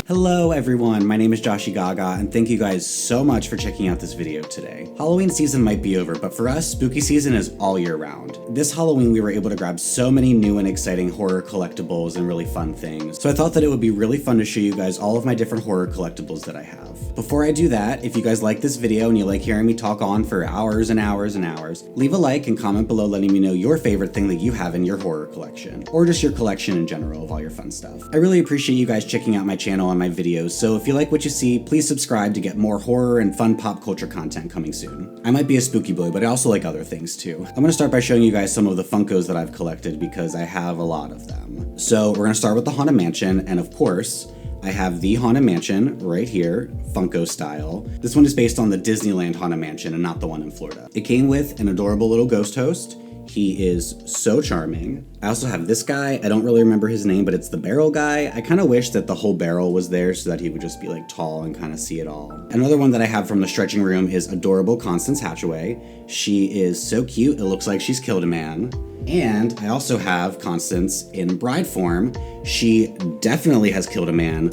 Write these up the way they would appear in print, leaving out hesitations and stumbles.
Hello everyone, my name is Joshy Gaga, and thank you guys so much for checking out this video today. Halloween season might be over, but for us, spooky season is all year round. This Halloween we were able to grab so many new and exciting horror collectibles and really fun things, so I thought that it would be really fun to show you guys all of my different horror collectibles that I have. Before I do that, if you guys like this video and you like hearing me talk on for hours and hours and hours, leave a like and comment below letting me know your favorite thing that you have in your horror collection, or just your collection in general of all your fun stuff. I really appreciate you guys checking out my channel and my videos, so if you like what you see, please subscribe to get more horror and fun pop culture content coming soon. I might be a spooky boy, but I also like other things too. I'm gonna start by showing you guys some of the Funkos that I've collected because I have a lot of them. So we're gonna start with the Haunted Mansion, and of course, I have the Haunted Mansion right here, Funko style. This one is based on the Disneyland Haunted Mansion and not the one in Florida. It came with an adorable little ghost host. He is so charming. I also have this guy. I don't really remember his name, but it's the barrel guy. I kind of wish that the whole barrel was there so that he would just be like tall and kind of see it all. Another one that I have from the stretching room is adorable Constance Hatchaway. She is so cute. It looks like she's killed a man. And I also have Constance in bride form. She definitely has killed a man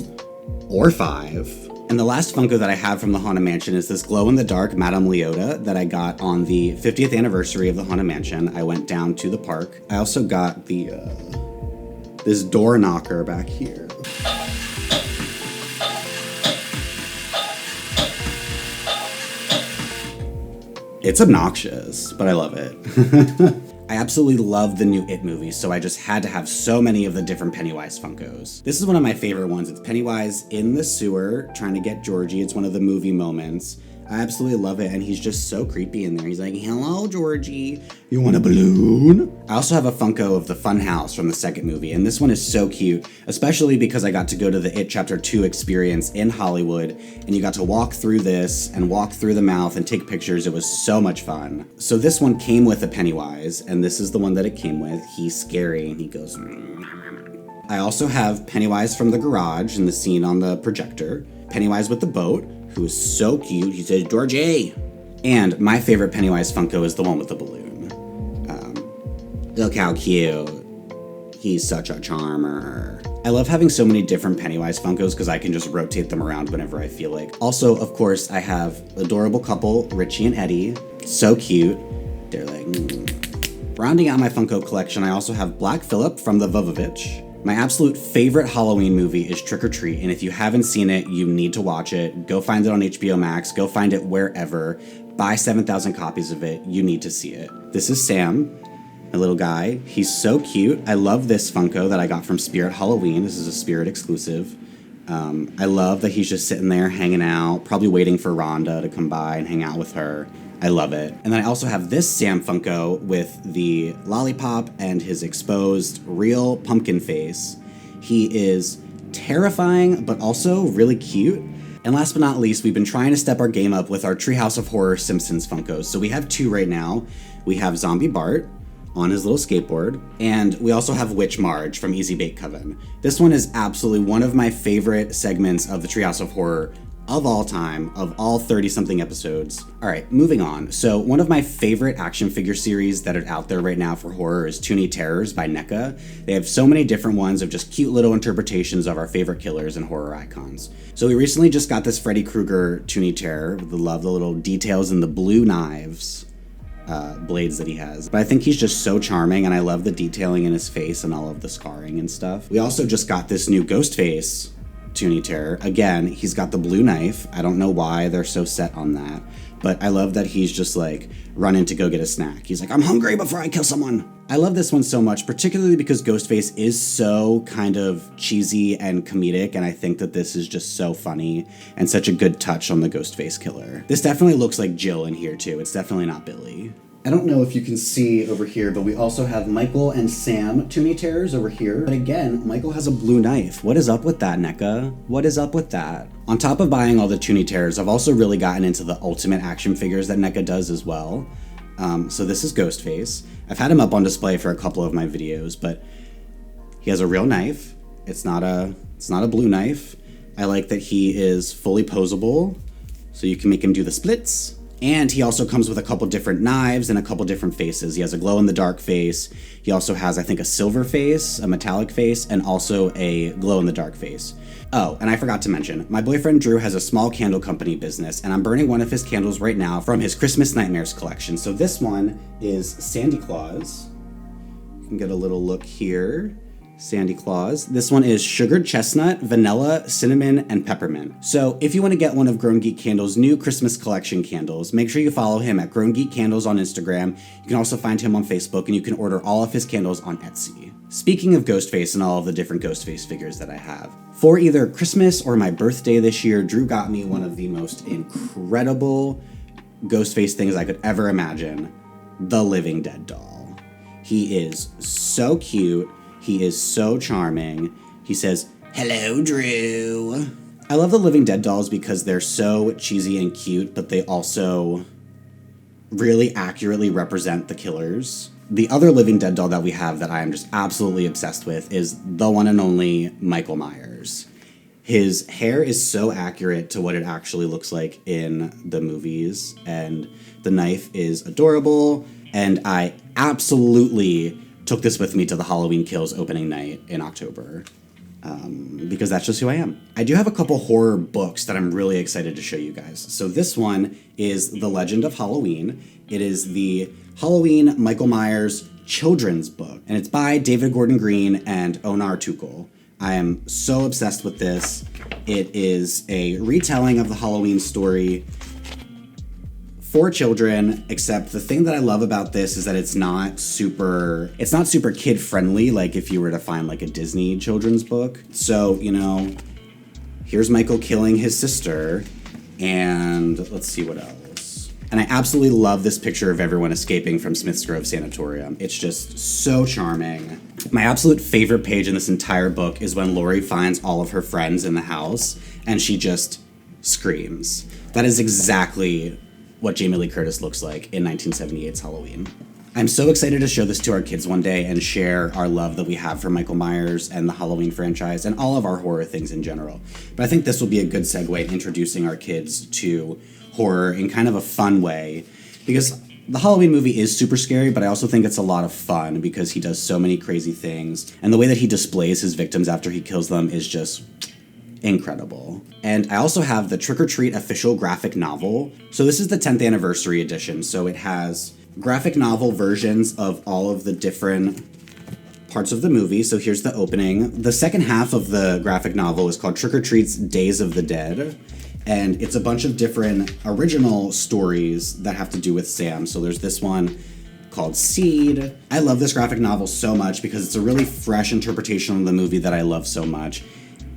or 5. And the last Funko that I have from the Haunted Mansion is this glow-in-the-dark Madame Leota that I got on the 50th anniversary of the Haunted Mansion. I went down to the park. I also got the this door knocker back here. It's obnoxious, but I love it. I absolutely love the new It movie, so I just had to have so many of the different Pennywise Funkos. This is one of my favorite ones. It's Pennywise in the sewer trying to get Georgie. It's one of the movie moments. I absolutely love it, and he's just so creepy in there. He's like, "Hello, Georgie. You want a balloon?" I also have a Funko of the Fun House from the second movie, and this one is so cute, especially because I got to go to the It Chapter 2 experience in Hollywood, and you got to walk through this and walk through the mouth and take pictures. It was so much fun. So this one came with a Pennywise, and this is the one that it came with. He's scary, and he goes... I also have Pennywise from the garage in the scene on the projector, Pennywise with the boat, who is so cute. He says, "Georgie!" And my favorite Pennywise Funko is the one with the balloon. Look how cute. He's such a charmer. I love having so many different Pennywise Funkos because I can just rotate them around whenever I feel like. Also, of course, I have adorable couple, Richie and Eddie. So cute. They're like, Rounding out my Funko collection, I also have Black Phillip from the Vovovich. My absolute favorite Halloween movie is Trick or Treat, and if you haven't seen it, you need to watch it. Go find it on HBO Max, go find it wherever. Buy 7,000 copies of it, you need to see it. This is Sam, my little guy. He's so cute. I love this Funko that I got from Spirit Halloween. This is a Spirit exclusive. I love that he's just sitting there hanging out, probably waiting for Rhonda to come by and hang out with her. I love it. And then I also have this Sam Funko with the lollipop and his exposed real pumpkin face. He is terrifying, but also really cute. And last but not least, we've been trying to step our game up with our Treehouse of Horror Simpsons Funkos. So we have 2 right now. We have Zombie Bart on his little skateboard, and we also have Witch Marge from Easy Bake Coven. This one is absolutely one of my favorite segments of the Treehouse of Horror of all time, of all 30-something episodes. All right, moving on. So one of my favorite action figure series that are out there right now for horror is Toony Terrors by NECA. They have so many different ones of just cute little interpretations of our favorite killers and horror icons. So we recently just got this Freddy Krueger Toony Terror. Love the little details in the blue knives. Blades that he has. But I think he's just so charming, and I love the detailing in his face and all of the scarring and stuff. We also just got this new Ghostface Toony Terror. Again, he's got the blue knife. I don't know why they're so set on that, but I love that he's just like running to go get a snack. He's like, "I'm hungry before I kill someone." I love this one so much, particularly because Ghostface is so kind of cheesy and comedic, and I think that this is just so funny and such a good touch on the Ghostface killer. This definitely looks like Jill in here too. It's definitely not Billy. I don't know if you can see over here, but we also have Michael and Sam Toony Terrors over here. But again, Michael has a blue knife. What is up with that, NECA? What is up with that? On top of buying all the Toony Terrors, I've also really gotten into the ultimate action figures that NECA does as well. So this is Ghostface. I've had him up on display for a couple of my videos, but he has a real knife. It's not a blue knife. I like that he is fully posable, so you can make him do the splits. And he also comes with a couple different knives and a couple different faces. He has a glow-in-the-dark face. He also has, I think, a silver face, a metallic face, and also a glow-in-the-dark face. Oh, and I forgot to mention, my boyfriend Drew has a small candle company business, and I'm burning one of his candles right now from his Christmas Nightmares collection. So this one is Sandy Claus. You can get a little look here. Sandy Claus. This one is sugared chestnut, vanilla, cinnamon, and peppermint. So if you want to get one of Grown Geek Candles' new Christmas collection candles, make sure you follow him at Grown Geek Candles on Instagram. You can also find him on Facebook, and you can order all of his candles on Etsy. Speaking of Ghostface and all of the different Ghostface figures that I have, for either Christmas or my birthday this year, Drew got me one of the most incredible Ghostface things I could ever imagine, the Living Dead doll. He is so cute. He is so charming. He says, "Hello, Drew." I love the Living Dead dolls because they're so cheesy and cute, but they also really accurately represent the killers. The other Living Dead doll that we have that I am just absolutely obsessed with is the one and only Michael Myers. His hair is so accurate to what it actually looks like in the movies, and the knife is adorable, and I absolutely took this with me to the Halloween Kills opening night in October, because that's just who I am. I do have a couple horror books that I'm really excited to show you guys. So this one is The Legend of Halloween. It is the Halloween Michael Myers children's book, and it's by David Gordon Green and Onar Tuchel. I am so obsessed with this. It is a retelling of the Halloween story for children, except the thing that I love about this is that it's not super kid friendly, like if you were to find like a Disney children's book. So, you know, here's Michael killing his sister, and let's see what else. And I absolutely love this picture of everyone escaping from Smith's Grove Sanatorium. It's just so charming. My absolute favorite page in this entire book is when Laurie finds all of her friends in the house, and she just screams. That is exactly what Jamie Lee Curtis looks like in 1978's Halloween. I'm so excited to show this to our kids one day and share our love that we have for Michael Myers and the Halloween franchise and all of our horror things in general. But I think this will be a good segue introducing our kids to horror in kind of a fun way, because the Halloween movie is super scary, but I also think it's a lot of fun because he does so many crazy things, and the way that he displays his victims after he kills them is just incredible. And I also have the Trick or Treat official graphic novel. So this is the 10th anniversary edition. So it has graphic novel versions of all of the different parts of the movie. So here's the opening. The second half of the graphic novel is called Trick or Treat's Days of the Dead. And it's a bunch of different original stories that have to do with Sam. So there's this one called Seed. I love this graphic novel so much because it's a really fresh interpretation of the movie that I love so much.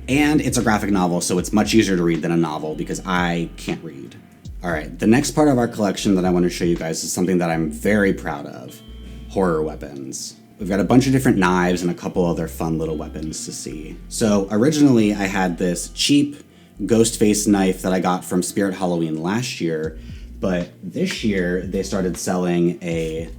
And it's a graphic novel, so it's much easier to read than a novel because I can't read. All right, the next part of our collection that I want to show you guys is something that I'm very proud of: horror weapons. We've got a bunch of different knives and a couple other fun little weapons to see. So originally I had this cheap Ghostface knife that I got from Spirit Halloween last year, but this year they started selling a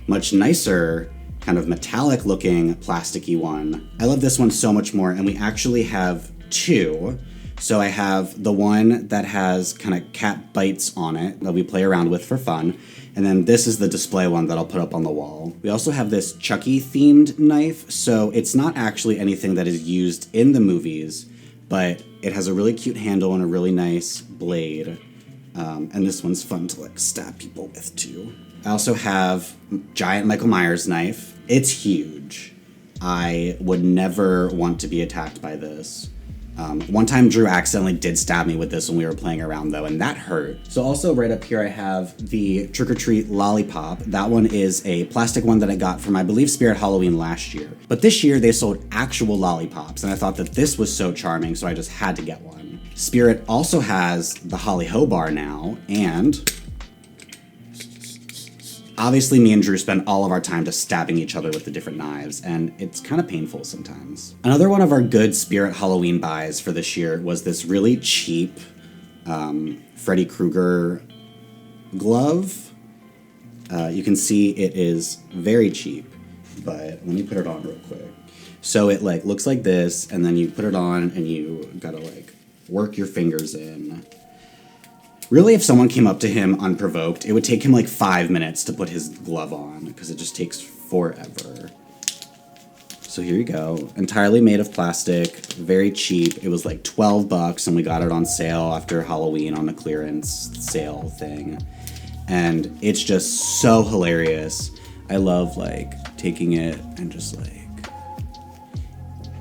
much nicer kind of metallic looking plasticky one. I love this one so much more, and we actually have two. So I have the one that has kind of cat bites on it that we play around with for fun, and then this is the display one that I'll put up on the wall. We also have this Chucky themed knife, so it's not actually anything that is used in the movies, but it has a really cute handle and a really nice blade. And this one's fun to like stab people with too. I also have giant Michael Myers knife. It's huge. I would never want to be attacked by this. One time Drew accidentally did stab me with this when we were playing around though, and that hurt. So also right up here I have the Trick or Treat lollipop. That one is a plastic one that I got from, I believe, Spirit Halloween last year. But this year they sold actual lollipops, and I thought that this was so charming, so I just had to get one. Spirit also has the Holly Ho bar now, and obviously, me and Drew spend all of our time just stabbing each other with the different knives, and it's kind of painful sometimes. Another one of our good Spirit Halloween buys for this year was this really cheap Freddy Krueger glove. You can see it is very cheap, but let me put it on real quick. So it like looks like this, and then you put it on, and you gotta like work your fingers in. Really, if someone came up to him unprovoked, it would take him like 5 minutes to put his glove on, because it just takes forever. So here you go. Entirely made of plastic, very cheap. It was like $12 and we got it on sale after Halloween on a clearance sale thing. And it's just so hilarious. I love like taking it and just like,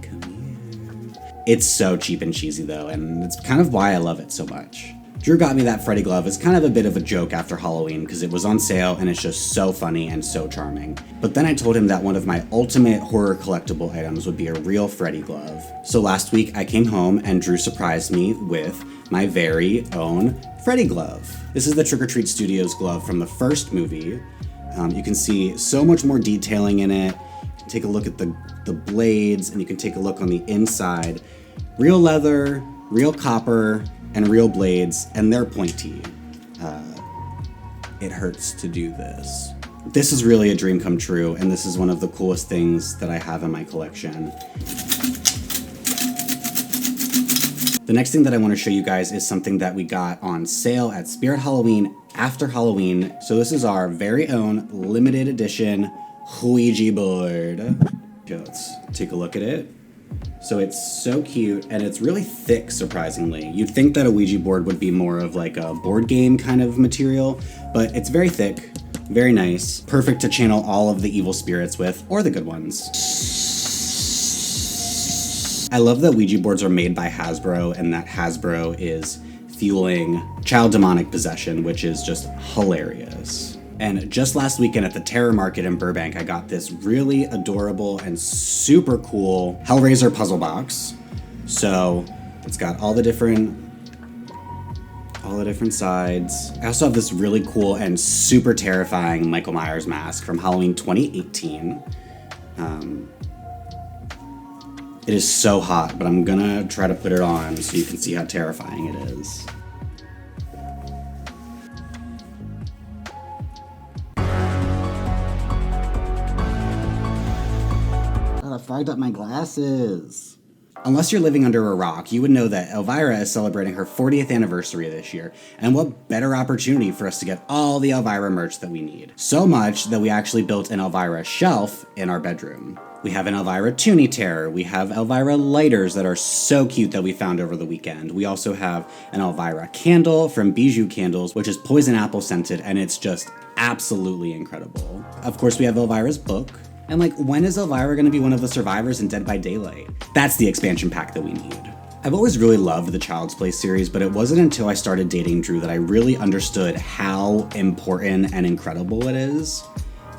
come here. It's so cheap and cheesy though, and it's kind of why I love it so much. Drew got me that Freddy glove as kind of a bit of a joke after Halloween because it was on sale and it's just so funny and so charming. But then I told him that one of my ultimate horror collectible items would be a real Freddy glove. So last week I came home and Drew surprised me with my very own Freddy glove. This is the Trick or Treat Studios glove from the first movie. You can see so much more detailing in it. Take a look at the blades, and you can take a look on the inside. Real leather, real copper, and real blades, and they're pointy. It hurts to do this. This is really a dream come true, and this is one of the coolest things that I have in my collection. The next thing that I want to show you guys is something that we got on sale at Spirit Halloween after Halloween. So this is our very own limited edition Ouija board. Okay, let's take a look at it. So it's so cute, and it's really thick, surprisingly. You'd think that a Ouija board would be more of like a board game kind of material, but it's very thick, very nice, perfect to channel all of the evil spirits with, or the good ones. I love that Ouija boards are made by Hasbro, and that Hasbro is fueling child demonic possession, which is just hilarious. And just last weekend at the Terror Market in Burbank, I got this really adorable and super cool Hellraiser puzzle box. So it's got all the different sides. I also have this really cool and super terrifying Michael Myers mask from Halloween 2018. It is so hot, but I'm gonna try to put it on so you can see how terrifying it is. I fogged up my glasses. Unless you're living under a rock, you would know that Elvira is celebrating her 40th anniversary this year, and what better opportunity for us to get all the Elvira merch that we need. So much that we actually built an Elvira shelf in our bedroom. We have an Elvira Toony Terror, we have Elvira lighters that are so cute that we found over the weekend. We also have an Elvira candle from Bijou Candles, which is poison apple scented, and it's just absolutely incredible. Of course, we have Elvira's book. And like, when is Elvira gonna be one of the survivors in Dead by Daylight? That's the expansion pack that we need. I've always really loved the Child's Play series, but it wasn't until I started dating Drew that I really understood how important and incredible it is.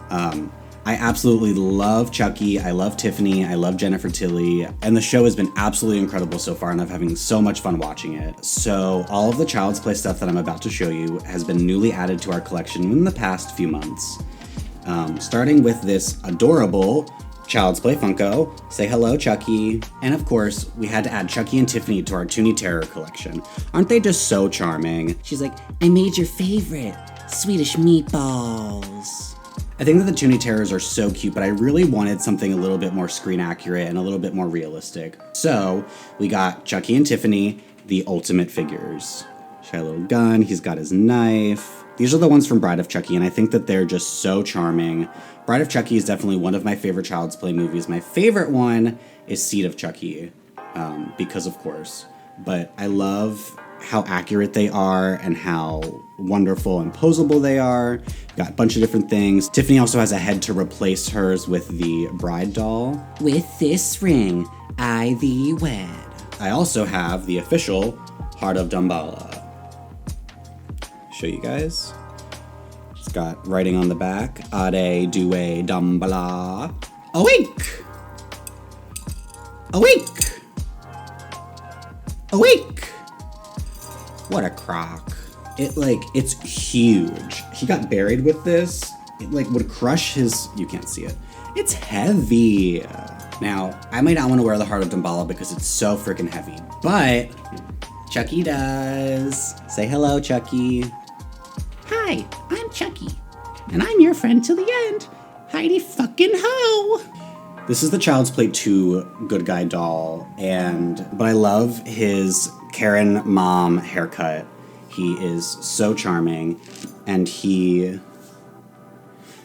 I absolutely love Chucky, I love Tiffany, I love Jennifer Tilly, and the show has been absolutely incredible so far, and I'm having so much fun watching it. So all of the Child's Play stuff that I'm about to show you has been newly added to our collection in the past few months. Starting with this adorable Child's Play Funko, Say Hello, Chucky. And of course, we had to add Chucky and Tiffany to our Toony Terror collection. Aren't they just so charming? She's like, I made your favorite, Swedish meatballs. I think that the Toony Terrors are so cute, but I really wanted something a little bit more screen accurate and a little bit more realistic. So we got Chucky and Tiffany, the ultimate figures. She got a little gun, he's got his knife. These are the ones from Bride of Chucky, and I think that they're just so charming. Bride of Chucky is definitely one of my favorite Child's Play movies. My favorite one is Seed of Chucky, because of course. But I love how accurate they are and how wonderful and posable they are. Got a bunch of different things. Tiffany also has a head to replace hers with the bride doll. With this ring, I thee wed. I also have the official Heart of Damballa. Show you guys. It's got writing on the back, Ade Due Damballa. Awake! Awake! Awake! What a crock. It's huge. He got buried with this. It would crush his, you can't see it. It's heavy. Now, I might not want to wear the Heart of Damballa because it's so freaking heavy, but Chucky does. Say hello, Chucky. Hi, I'm Chucky, and I'm your friend to the end. Heidi fucking ho! This is the Child's Play 2 Good Guy doll, but I love his Karen mom haircut. He is so charming, and he's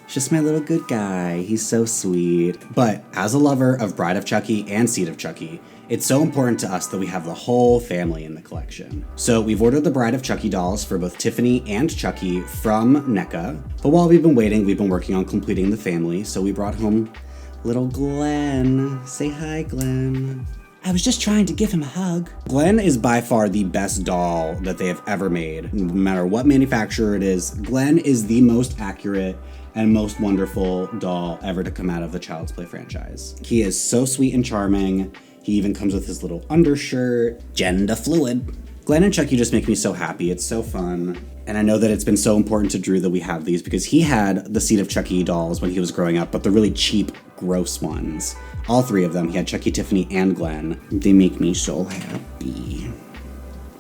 just my little good guy. He's so sweet. But as a lover of Bride of Chucky and Seed of Chucky, it's so important to us that we have the whole family in the collection. So we've ordered the Bride of Chucky dolls for both Tiffany and Chucky from NECA. But while we've been waiting, we've been working on completing the family, so we brought home little Glenn. Say hi, Glenn. I was just trying to give him a hug. Glenn is by far the best doll that they have ever made. No matter what manufacturer it is, Glenn is the most accurate and most wonderful doll ever to come out of the Child's Play franchise. He is so sweet and charming. He even comes with his little undershirt. Gender fluid. Glenn and Chucky just make me so happy. It's so fun. And I know that it's been so important to Drew that we have these because he had the Seed of Chucky dolls when he was growing up, but the really cheap, gross ones. All three of them. He had Chucky, Tiffany, and Glenn. They make me so happy.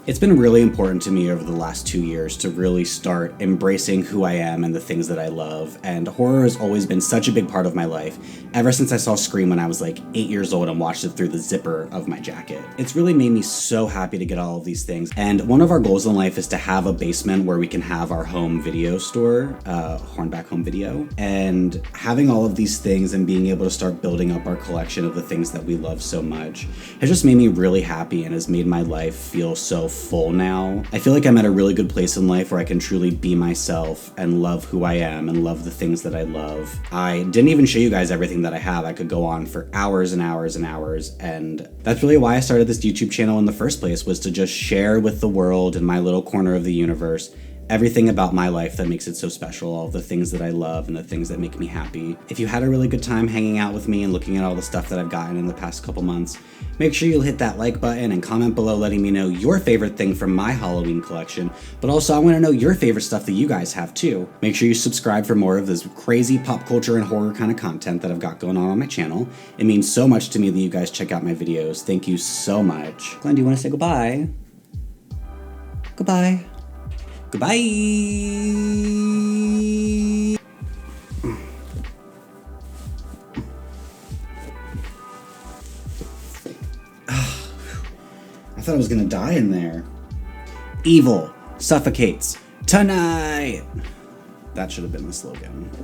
It's been really important to me over the last 2 years to really start embracing who I am and the things that I love, and horror has always been such a big part of my life, ever since I saw Scream when I was like 8 years old and watched it through the zipper of my jacket. It's really made me so happy to get all of these things, and one of our goals in life is to have a basement where we can have our home video store, Hornback Home Video, and having all of these things and being able to start building up our collection of the things that we love so much has just made me really happy and has made my life feel so full now. I feel like I'm at a really good place in life where I can truly be myself and love who I am and love the things that I love. I didn't even show you guys everything that I have. I could go on for hours and hours and hours, and that's really why I started this YouTube channel in the first place, was to just share with the world in my little corner of the universe everything about my life that makes it so special, all the things that I love and the things that make me happy. If you had a really good time hanging out with me and looking at all the stuff that I've gotten in the past couple months, make sure you'll hit that like button and comment below letting me know your favorite thing from my Halloween collection, but also I want to know your favorite stuff that you guys have too. Make sure you subscribe for more of this crazy pop culture and horror kind of content that I've got going on my channel. It means so much to me that you guys check out my videos. Thank you so much. Glenn, do you want to say goodbye? Goodbye. Goodbye. I thought I was gonna die in there. Evil suffocates tonight. That should have been the slogan.